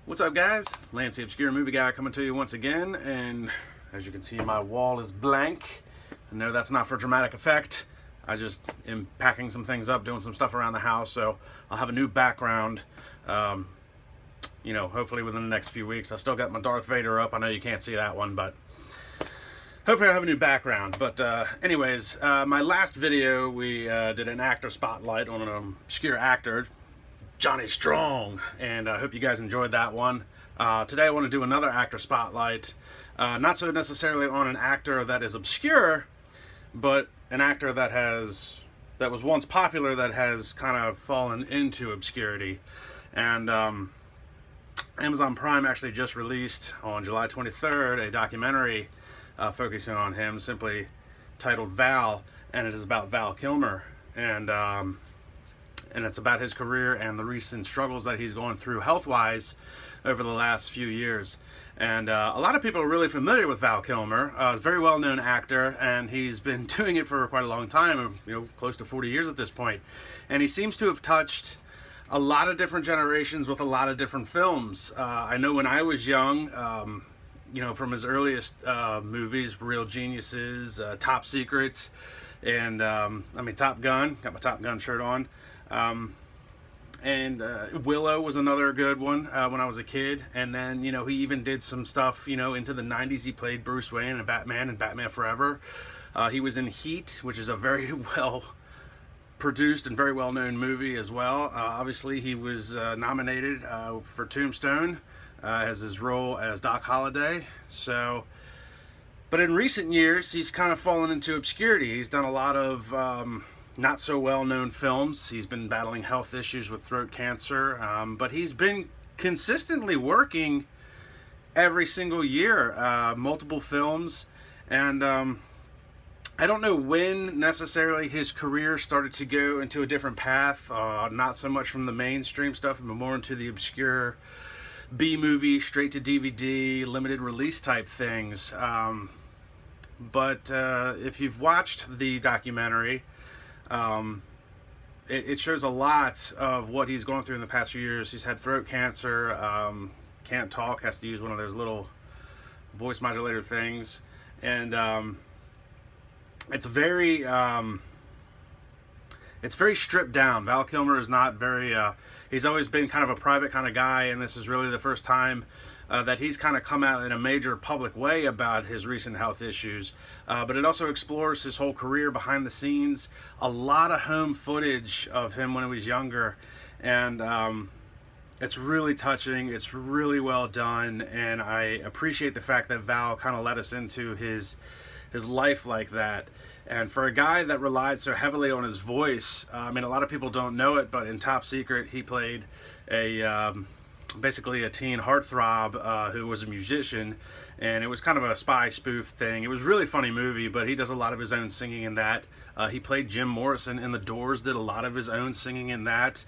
What's up, guys? Lance the Obscure Movie Guy coming to you once again, and as you can see, my wall is blank. No, that's not for dramatic effect. I just am packing some things up, doing some stuff around the house, so I'll have a new background, hopefully within the next few weeks. I still got my Darth Vader up. I know you can't see that one, but hopefully I'll have a new background. But anyways, my last video, we did an actor spotlight on an obscure actor, Johnny Strong, and I hope you guys enjoyed that one. Today I want to do another actor spotlight, not so necessarily on an actor that is obscure, but an actor that was once popular that has kind of fallen into obscurity. And Amazon Prime actually just released on July 23rd a documentary focusing on him, simply titled Val, and it is about Val Kilmer. And it's about his career and the recent struggles that he's going through health-wise over the last few years. And a lot of people are really familiar with Val Kilmer. A very well-known actor, and he's been doing it for quite a long time, close to 40 years at this point. And he seems to have touched a lot of different generations with a lot of different films. I know when I was young, from his earliest movies, Real Geniuses, Top Secret, and Top Gun. Got my Top Gun shirt on. Willow was another good one when I was a kid. And then, he even did some stuff, into the 90s. He played Bruce Wayne in Batman and Batman Forever. He was in Heat, which is a very well produced and very well known movie as well. Obviously, he was nominated for Tombstone as his role as Doc Holliday. But in recent years, he's kind of fallen into obscurity. He's done a lot of not so well-known films. He's been battling health issues with throat cancer, but he's been consistently working every single year, multiple films, and I don't know when necessarily his career started to go into a different path, not so much from the mainstream stuff, but more into the obscure B-movie, straight-to-DVD, limited release type things. But if you've watched the documentary, it shows a lot of what he's gone through in the past few years. He's had throat cancer, can't talk, has to use one of those little voice modulator things, and it's very stripped down. Val Kilmer is not very, he's always been kind of a private kind of guy, and this is really the first time that he's kind of come out in a major public way about his recent health issues. But it also explores his whole career behind the scenes, a lot of home footage of him when he was younger, and it's really touching, it's really well done, and I appreciate the fact that Val kind of let us into his life like that. And for a guy that relied so heavily on his voice, a lot of people don't know it, but in Top Secret he played basically a teen heartthrob who was a musician, and it was kind of a spy spoof thing. It was a really funny movie, but he does a lot of his own singing in that. He played Jim Morrison in The Doors, did a lot of his own singing in that.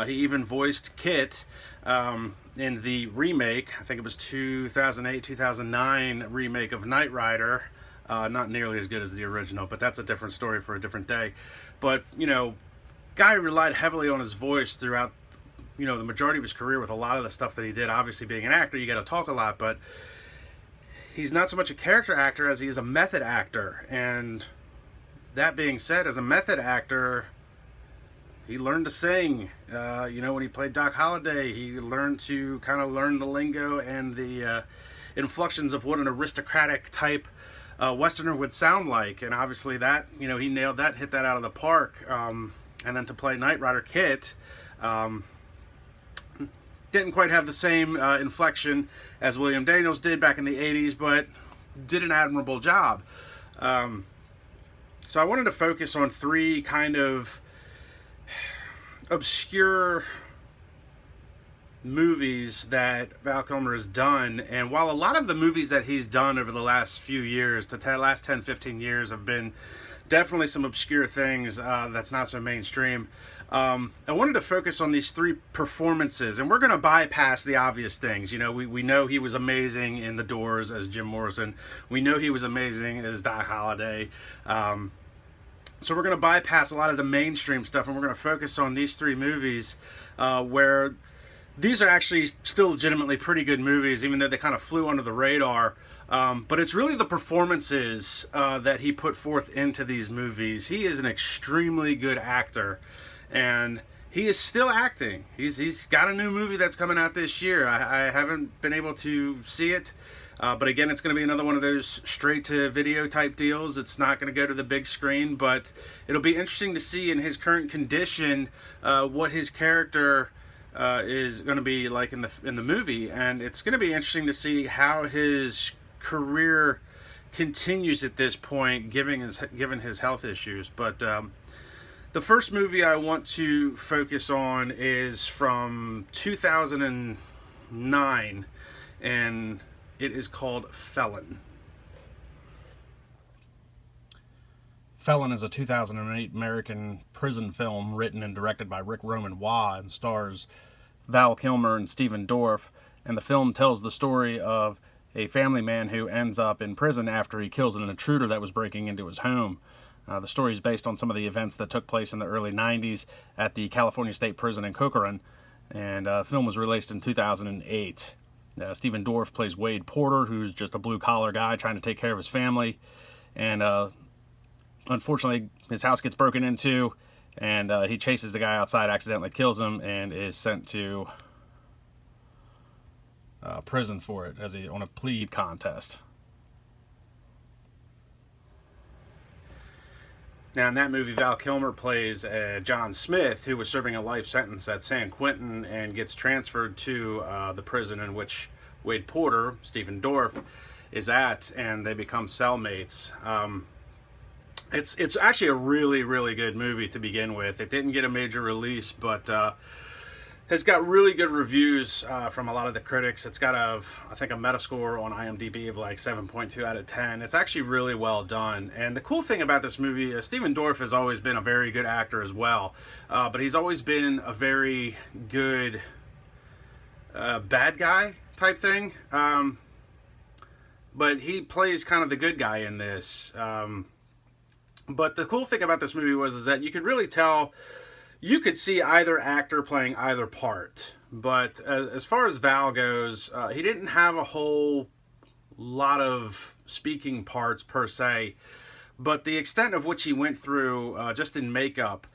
He even voiced Kit in the remake, I think it was 2008-2009 remake of Knight Rider. Not nearly as good as the original, but that's a different story for a different day. But, guy relied heavily on his voice throughout the majority of his career with a lot of the stuff that he did. Obviously, being an actor, you got to talk a lot, but he's not so much a character actor as he is a method actor. And that being said, as a method actor, he learned to sing. When he played Doc Holliday, he learned to kind of learn the lingo and the inflections of what an aristocratic type Westerner would sound like. And obviously that, he nailed that, hit that out of the park. And then to play Knight Rider Kit, didn't quite have the same inflection as William Daniels did back in the 80s, but did an admirable job. So I wanted to focus on three kind of obscure movies that Val Kilmer has done. And while a lot of the movies that he's done over the last few years, the last 10-15 years, have been definitely some obscure things that's not so mainstream, I wanted to focus on these three performances, and we're going to bypass the obvious things. We know he was amazing in The Doors as Jim Morrison. We know he was amazing as Doc Holliday. So we're going to bypass a lot of the mainstream stuff, and we're going to focus on these three movies where these are actually still legitimately pretty good movies, even though they kind of flew under the radar. But it's really the performances that he put forth into these movies. He is an extremely good actor, and he is still acting. He's got a new movie that's coming out this year. I haven't been able to see it. But again, it's going to be another one of those straight-to-video type deals. It's not going to go to the big screen, but it'll be interesting to see in his current condition what his character is going to be like in the movie, and it's going to be interesting to see how his career continues at this point, given his health issues. But the first movie I want to focus on is from 2009, and it is called Felon. Felon is a 2008 American prison film written and directed by Rick Roman Waugh and stars Val Kilmer and Stephen Dorff. And the film tells the story of a family man who ends up in prison after he kills an intruder that was breaking into his home. The story is based on some of the events that took place in the early 90s at the California State Prison in Corcoran. And the film was released in 2008. Stephen Dorff plays Wade Porter, who's just a blue-collar guy trying to take care of his family. And unfortunately, his house gets broken into, and he chases the guy outside, accidentally kills him, and is sent to prison for it on a plea contest. Now, in that movie, Val Kilmer plays John Smith, who was serving a life sentence at San Quentin and gets transferred to the prison in which Wade Porter, Stephen Dorff, is at, and they become cellmates. It's actually a really, really good movie to begin with. It didn't get a major release, but has got really good reviews from a lot of the critics. It's got I think a Metascore on IMDb of like 7.2 out of 10. It's actually really well done. And the cool thing about this movie, Stephen Dorff has always been a very good actor as well. But he's always been a very good bad guy type thing. But he plays kind of the good guy in this. But the cool thing about this movie is that you could really tell. You could see either actor playing either part, but as far as Val goes, he didn't have a whole lot of speaking parts per se, but the extent of which he went through just in makeup,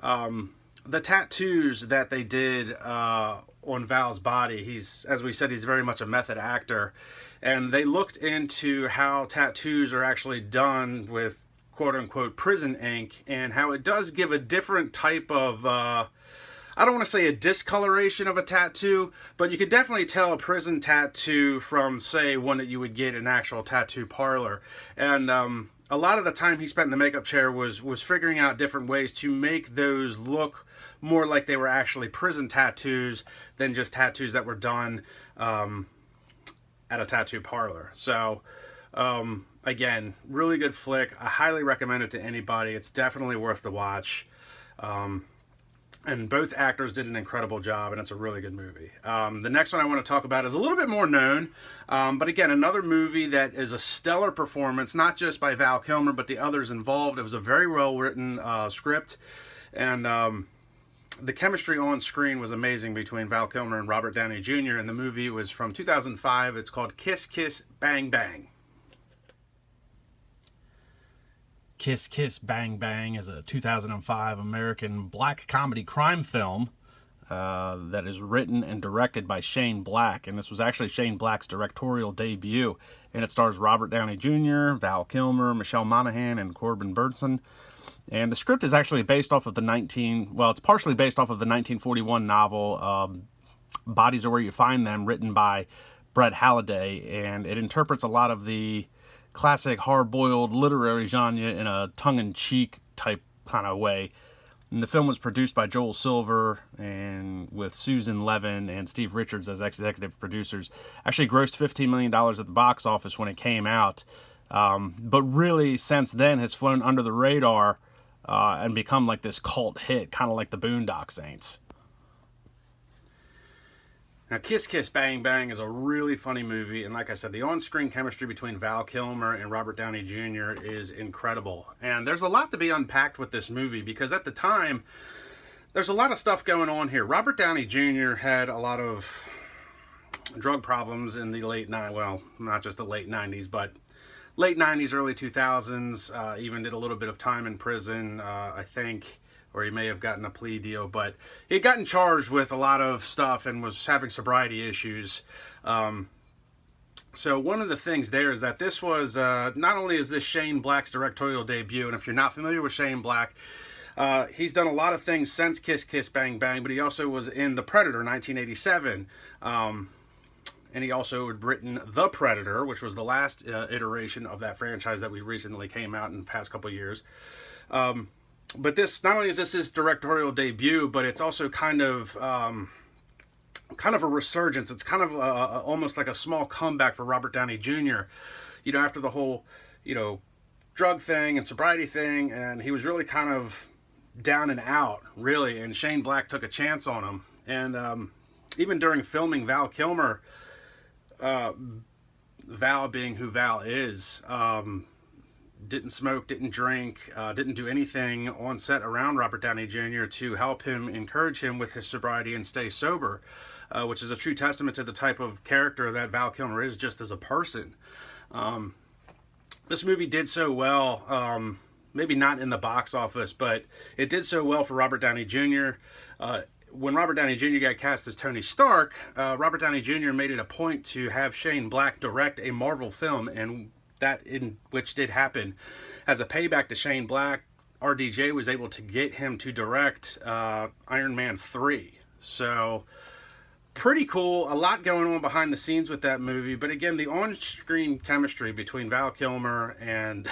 the tattoos that they did on Val's body, as we said, he's very much a method actor, and they looked into how tattoos are actually done with quote-unquote prison ink, and how it does give a different type of, I don't want to say a discoloration of a tattoo, but you could definitely tell a prison tattoo from, say, one that you would get in an actual tattoo parlor. And a lot of the time he spent in the makeup chair was figuring out different ways to make those look more like they were actually prison tattoos than just tattoos that were done at a tattoo parlor. So, again, really good flick. I highly recommend it to anybody. It's definitely worth the watch. And both actors did an incredible job, and it's a really good movie. The next one I want to talk about is a little bit more known, but again, another movie that is a stellar performance, not just by Val Kilmer, but the others involved. It was a very well-written script, and the chemistry on screen was amazing between Val Kilmer and Robert Downey Jr., and the movie was from 2005. It's called Kiss Kiss Bang Bang. Kiss Kiss Bang Bang is a 2005 American black comedy crime film that is written and directed by Shane Black. And this was actually Shane Black's directorial debut. And it stars Robert Downey Jr., Val Kilmer, Michelle Monaghan, and Corbin Burnson. And the script is actually based off of it's partially based off of the 1941 novel Bodies Are Where You Find Them, written by Brett Halliday. And it interprets a lot of the classic hard-boiled literary genre in a tongue-in-cheek type kind of way. And the film was produced by Joel Silver and with Susan Levin and Steve Richards as executive producers. Actually grossed $15 million at the box office when it came out, but really since then has flown under the radar and become like this cult hit, kind of like the Boondock Saints. Now, Kiss Kiss Bang Bang is a really funny movie, and like I said, the on-screen chemistry between Val Kilmer and Robert Downey Jr. is incredible. And there's a lot to be unpacked with this movie, because at the time, there's a lot of stuff going on here. Robert Downey Jr. had a lot of drug problems in the well, not just the late 90s, but late 90s, early 2000s. Even did a little bit of time in prison, I think, or he may have gotten a plea deal, but he had gotten charged with a lot of stuff and was having sobriety issues. So one of the things there is that this was, not only is this Shane Black's directorial debut, and if you're not familiar with Shane Black, he's done a lot of things since Kiss Kiss Bang Bang, but he also was in The Predator 1987. And he also had written The Predator, which was the last iteration of that franchise that we recently came out in the past couple years. But this, not only is this his directorial debut, but it's also kind of a resurgence. It's kind of almost like a small comeback for Robert Downey Jr. You know, after the whole, drug thing and sobriety thing, and he was really kind of down and out, really, and Shane Black took a chance on him. And even during filming Val Kilmer, Val being who Val is, didn't smoke, didn't drink, didn't do anything on set around Robert Downey Jr. to help him, encourage him with his sobriety and stay sober, which is a true testament to the type of character that Val Kilmer is just as a person. This movie did so well, maybe not in the box office, but it did so well for Robert Downey Jr. When Robert Downey Jr. got cast as Tony Stark, Robert Downey Jr. made it a point to have Shane Black direct a Marvel film, and that in which did happen. As a payback to Shane Black, RDJ was able to get him to direct Iron Man 3. So, pretty cool. A lot going on behind the scenes with that movie. But again, the on-screen chemistry between Val Kilmer and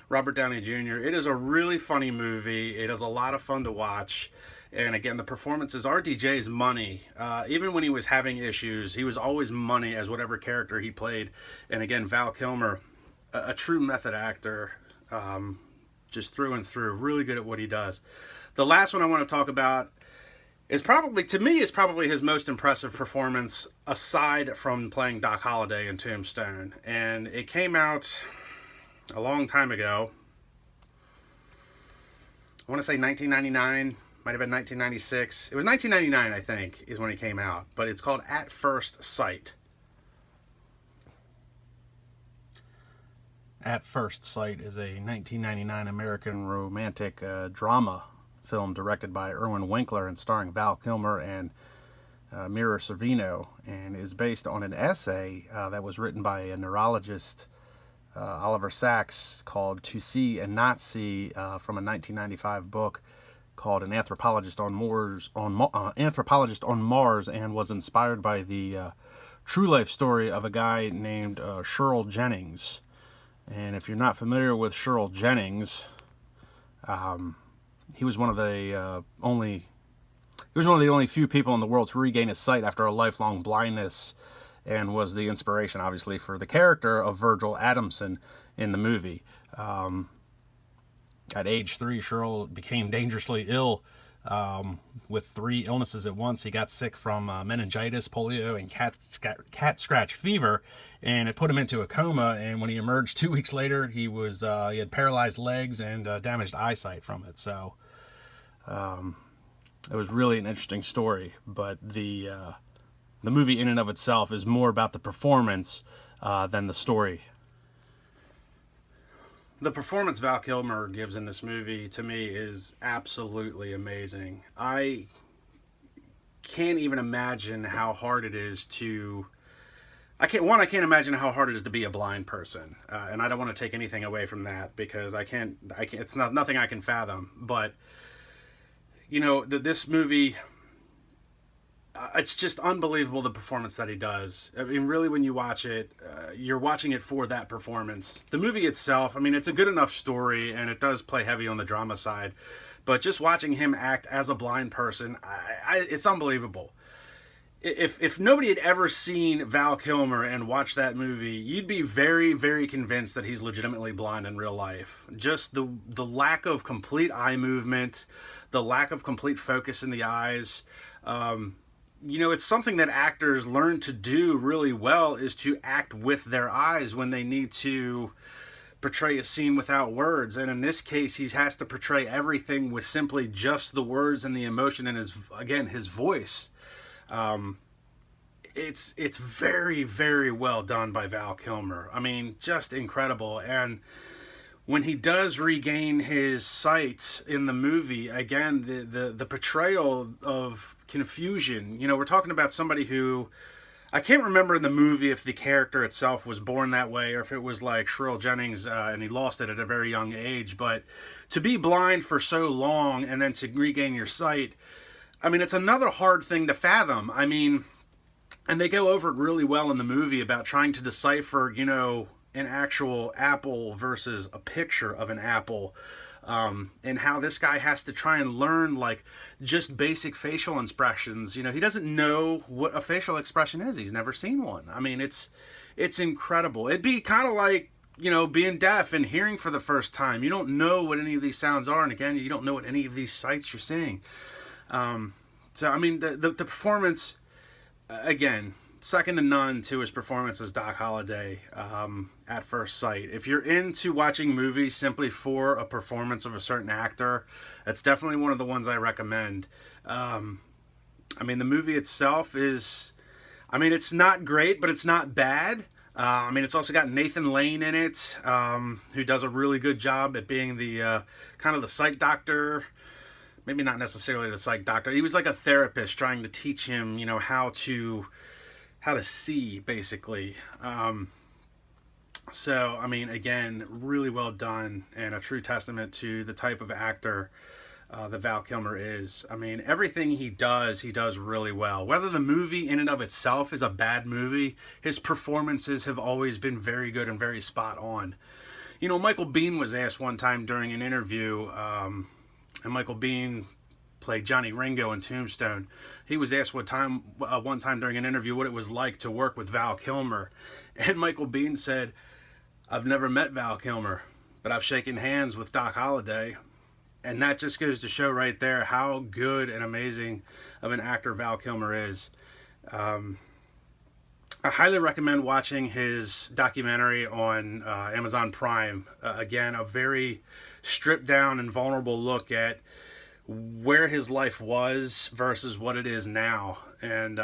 Robert Downey Jr., it is a really funny movie. It is a lot of fun to watch. And again, the performances, RDJ's money. Even when he was having issues, he was always money as whatever character he played. And again, Val Kilmer, a true method actor, just through and through, really good at what he does. The last one I want to talk about is probably, to me, is probably his most impressive performance, aside from playing Doc Holliday in Tombstone. And it came out a long time ago. I want to say 1999. Might have been 1996. It was 1999, I think, is when it came out. But it's called At First Sight. At First Sight is a 1999 American romantic drama film directed by Irwin Winkler and starring Val Kilmer and Mira Sorvino, and is based on an essay that was written by a neurologist, Oliver Sacks, called To See and Not See, from a 1995 book called An Anthropologist on Mars, and was inspired by the true life story of a guy named Shirl Jennings. And if you're not familiar with Shirl Jennings, he was one of the only few people in the world to regain his sight after a lifelong blindness, and was the inspiration, obviously, for the character of Virgil Adamson in the movie. At age 3, Shirl became dangerously ill with 3 illnesses at once. He got sick from meningitis, polio, and cat scratch fever, and it put him into a coma. And when he emerged 2 weeks later, he had paralyzed legs and damaged eyesight from it. So it was really an interesting story. But the movie in and of itself is more about the performance than the story. The performance Val Kilmer gives in this movie, to me, is absolutely amazing. I can't even imagine how hard it is to... I can't imagine how hard it is to be a blind person. And I don't want to take anything away from that, because I can't it's nothing I can fathom. But, this movie... it's just unbelievable, the performance that he does. I mean, really, when you watch it, you're watching it for that performance. The movie itself, I mean, it's a good enough story, and it does play heavy on the drama side. But just watching him act as a blind person, it's unbelievable. If nobody had ever seen Val Kilmer and watched that movie, you'd be very, very convinced that he's legitimately blind in real life. Just the lack of complete eye movement, the lack of complete focus in the eyes. It's something that actors learn to do really well, is to act with their eyes when they need to portray a scene without words, and in this case he has to portray everything with simply just the words and the emotion and his voice. It's very, very well done by Val Kilmer. I mean, just incredible. And when he does regain his sight in the movie, again, the portrayal of confusion. You know, we're talking about somebody who, I can't remember in the movie if the character itself was born that way or if it was like Shirl Jennings and he lost it at a very young age. But to be blind for so long and then to regain your sight, I mean, it's another hard thing to fathom. I mean, and they go over it really well in the movie about trying to decipher, you know, an actual apple versus a picture of an apple. And how this guy has to try and learn like just basic facial expressions. You know, he doesn't know what a facial expression is. He's never seen one. I mean, it's incredible. It'd be kind of like, you know, being deaf and hearing for the first time. You don't know what any of these sounds are, and again, you don't know what any of these sights you're seeing. So I mean, the performance, again, second to none to his performance as Doc Holliday at first sight. If you're into watching movies simply for a performance of a certain actor, that's definitely one of the ones I recommend. I mean, the movie itself is, I mean, it's not great, but it's not bad. I mean, it's also got Nathan Lane in it, who does a really good job at being the kind of the psych doctor. Maybe not necessarily the psych doctor. He was like a therapist trying to teach him, you know, how to see, basically. So, I mean, again, really well done and a true testament to the type of actor that Val Kilmer is. I mean, everything he does really well. Whether the movie in and of itself is a bad movie, his performances have always been very good and very spot on. You know, Michael Biehn was asked one time during an interview, and Michael Biehn played Johnny Ringo in Tombstone. He was asked one time during an interview what it was like to work with Val Kilmer. And Michael Biehn said, "I've never met Val Kilmer, but I've shaken hands with Doc Holliday." And that just goes to show right there how good and amazing of an actor Val Kilmer is. I highly recommend watching his documentary on Amazon Prime. Again, a very stripped down and vulnerable look at where his life was versus what it is now. And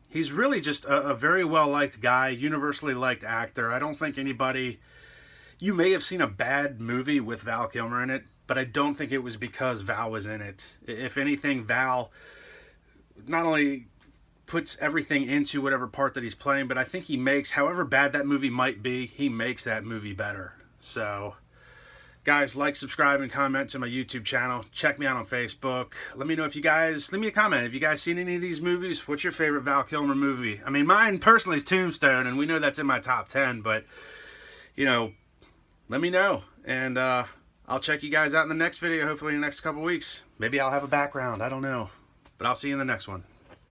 he's really just a very well-liked guy, universally liked actor. I don't think anybody... You may have seen a bad movie with Val Kilmer in it, but I don't think it was because Val was in it. If anything, Val not only puts everything into whatever part that he's playing, but I think he makes, however bad that movie might be, he makes that movie better. So, guys, like, subscribe, and comment to my YouTube channel. Check me out on Facebook. Let me know if you guys, leave me a comment. Have you guys seen any of these movies? What's your favorite Val Kilmer movie? I mean, mine personally is Tombstone, and we know that's in my top 10, but, you know, let me know. And I'll check you guys out in the next video, hopefully in the next couple weeks. Maybe I'll have a background. I don't know. But I'll see you in the next one.